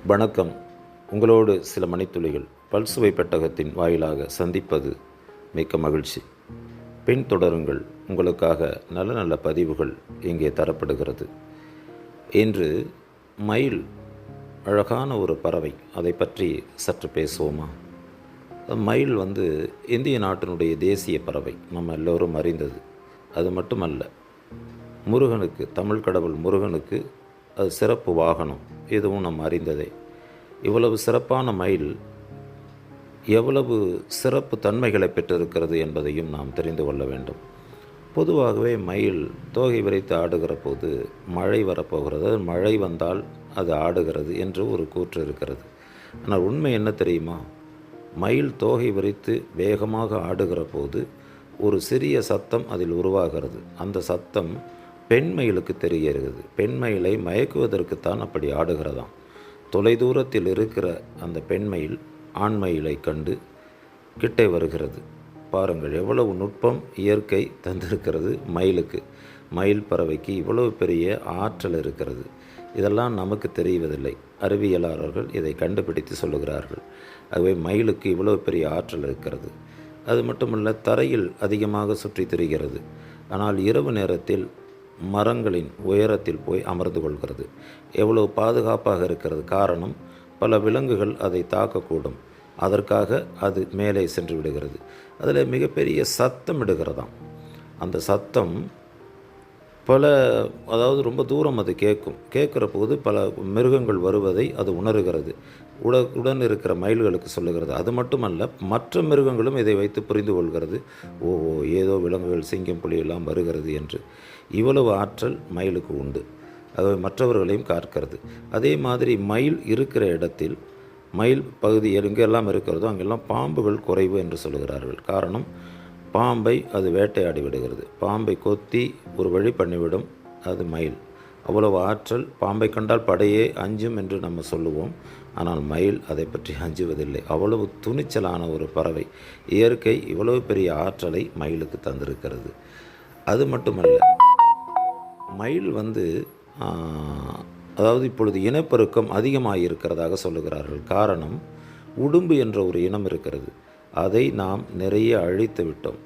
வணக்கம். உங்களோடு சில மணித்துளிகள் பல்சுவை பெட்டகத்தின் வாயிலாக சந்திப்பது மிக்க மகிழ்ச்சி. பின்தொடருங்கள், உங்களுக்காக நல்ல நல்ல பதிவுகள் இங்கே தரப்படுகிறது. இன்று மயில் அழகான ஒரு பறவை, அதை பற்றி சற்று பேசுவோமா? மயில் இந்திய நாட்டினுடைய தேசிய பறவை, நம்ம எல்லோரும் அறிந்தது. அது மட்டுமல்ல, முருகனுக்கு, தமிழ் கடவுள் முருகனுக்கு அது சிறப்பு வாகனம், இதுவும் நம்ம அறிந்ததே. இவ்வளவு சிறப்பான மயில் எவ்வளவு சிறப்பு தன்மைகளை பெற்றிருக்கிறது என்பதையும் நாம் தெரிந்து கொள்ள வேண்டும். பொதுவாகவே மயில் தோகை விரித்து ஆடுகிற போது மழை வரப்போகிறது, மழை வந்தால் அது ஆடுகிறது என்று ஒரு கூற்று இருக்கிறது. ஆனால் உண்மை என்ன தெரியுமா? மயில் தோகை விரித்து வேகமாக ஆடுகிற போது ஒரு சிறிய சத்தம் அதில் உருவாகிறது. அந்த சத்தம் பெண் மயிலுக்கு தெரிகிறது. பெண் மயிலை மயக்குவதற்குத்தான் அப்படி ஆடுகிறதாம். தொலைதூரத்தில் இருக்கிற அந்த பெண் மயில் ஆண் மயிலை கண்டு கிட்டே வருகிறது. பாருங்கள், எவ்வளவு நுட்பம் இயற்கை தந்திருக்கிறது மயிலுக்கு. மயில் பறவைக்கு இவ்வளவு பெரிய ஆற்றல் இருக்கிறது. இதெல்லாம் நமக்கு தெரிவதில்லை. அறிவியலாளர்கள் இதை கண்டுபிடித்து சொல்லுகிறார்கள். ஆகவே மயிலுக்கு இவ்வளவு பெரிய ஆற்றல் இருக்கிறது. அது மட்டுமல்ல, தரையில் அதிகமாக சுற்றி திரிகிறது. ஆனால் இரவு நேரத்தில் மரங்களின் உயரத்தில் போய் அமர்ந்து கொள்கிறது. எவ்வளவு பாதுகாப்பாக இருக்கிறது! காரணம், பல விலங்குகள் அதை தாக்கக்கூடும். அதற்காக அது மேலே சென்று விடுகிறது. அதில் மிகப்பெரிய சத்தம் இடுகிறதாம். அந்த சத்தம் ரொம்ப தூரம் அது கேட்குற போது பல மிருகங்கள் வருவதை அது உணர்கிறது. உடன் இருக்கிற மயில்களுக்கு சொல்லுகிறது. அது மட்டுமல்ல, மற்ற மிருகங்களும் இதை வைத்து புரிந்து கொள்கிறது. ஏதோ விலங்குகள், சிங்கம், புலி எல்லாம் வருகிறது என்று. இவ்வளவு ஆற்றல் மயிலுக்கு உண்டு. அது மற்றவர்களையும் காக்கிறது. அதே மாதிரி மயில் இருக்கிற இடத்தில், மயில் பகுதி எங்கெல்லாம் இருக்கிறதோ அங்கெல்லாம் பாம்புகள் குறைவு என்று சொல்லுகிறார்கள். காரணம், பாம்பை அது வேட்டையாடி விடுகிறது. பாம்பை கொத்தி ஒரு வழி பண்ணிவிடும் அது மயில். அவ்வளவு ஆற்றல். பாம்பை கண்டால் படையே அஞ்சும் என்று நம்ம சொல்லுவோம். ஆனால் மயில் அதை பற்றி அஞ்சுவதில்லை. அவ்வளவு துணிச்சலான ஒரு பறவை. இயற்கை இவ்வளவு பெரிய ஆற்றலை மயிலுக்கு தந்திருக்கிறது. அது மட்டுமல்ல, மயில் இப்பொழுது இனப்பெருக்கம் அதிகமாக இருக்கிறதாக சொல்லுகிறார்கள். காரணம், உடும்பு என்ற ஒரு இனம் இருக்கிறது. அதை நாம் நிறைய அழித்து விட்டோம்.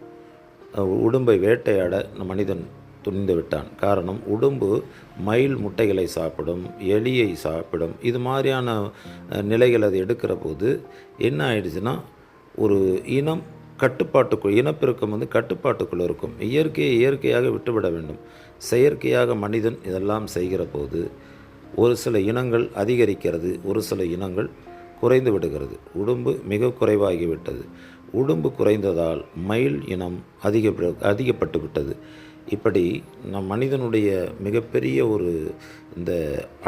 உடும்பை வேட்டையாட மனிதன் துணிந்து விட்டான். காரணம், உடும்பு மயில் முட்டைகளை சாப்பிடும், எலியை சாப்பிடும். இது மாதிரியான நிலைகள் அது எடுக்கிற போது என்ன ஆயிடுச்சுன்னா, ஒரு இனம் இனப்பெருக்கம் கட்டுப்பாட்டுக்குள்ளே இருக்கும். இயற்கையாக விட்டுவிட வேண்டும். செயற்கையாக மனிதன் இதெல்லாம் செய்கிற போது ஒரு சில இனங்கள் அதிகரிக்கிறது, ஒரு சில இனங்கள் குறைந்து விடுகிறது. உடும்பு மிக குறைவாகிவிட்டது. உடும்பு குறைந்ததால் மயில் இனம் அதிகப்பட்டு விட்டது. இப்படி நம் மனிதனுடைய மிகப்பெரிய ஒரு இந்த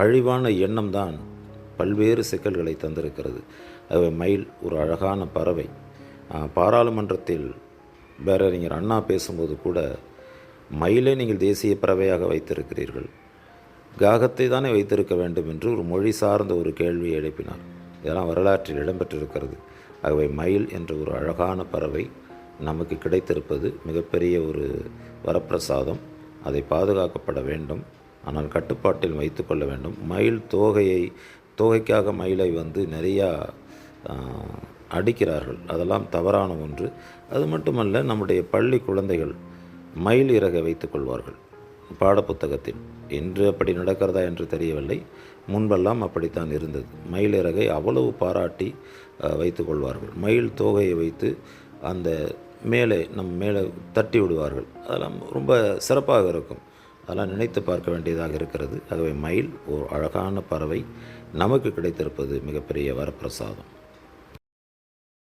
அழிவான எண்ணம் தான் பல்வேறு சிக்கல்களை தந்திருக்கிறது. மயில் ஒரு அழகான பறவை. பாராளுமன்றத்தில் பேரறிஞர் அண்ணா பேசும்போது கூட, மயிலை நீங்கள் தேசிய பறவையாக வைத்திருக்கிறீர்கள், காகத்தை தானே வைத்திருக்க வேண்டும் என்று ஒரு மொழி சார்ந்த ஒரு கேள்வியை எழுப்பினார். இதெல்லாம் வரலாற்றில் இடம்பெற்றிருக்கிறது. ஆகவே மயில் என்ற ஒரு அழகான பறவை நமக்கு கிடைத்திருப்பது மிகப்பெரிய ஒரு வரப்பிரசாதம். அதை பாதுகாக்கப்பட வேண்டும். ஆனால் கட்டுப்பாட்டில் வைத்து கொள்ள வேண்டும். மயில் தோகைக்காக மயிலை நிறையா அடிக்கிறார்கள். அதெல்லாம் தவறான ஒன்று. அது மட்டுமல்ல, நம்முடைய பள்ளி குழந்தைகள் மயில் இறகை வைத்து கொள்வார்கள் பாடப்புத்தகத்தில். இன்று அப்படி நடக்கிறதா என்று தெரியவில்லை. முன்பெல்லாம் அப்படித்தான் இருந்தது. மயில் இறகை அவ்வளவு பாராட்டி வைத்து கொள்வார்கள். மயில் தோகையை வைத்து அந்த மேலே தட்டி விடுவார்கள். அதெல்லாம் ரொம்ப சிறப்பாக இருக்கும். அதெல்லாம் நினைத்து பார்க்க வேண்டியதாக இருக்கிறது. ஆகவே மயில் ஒரு அழகான பறவை நமக்கு கிடைத்திருப்பது மிகப்பெரிய வரப்பிரசாதம்.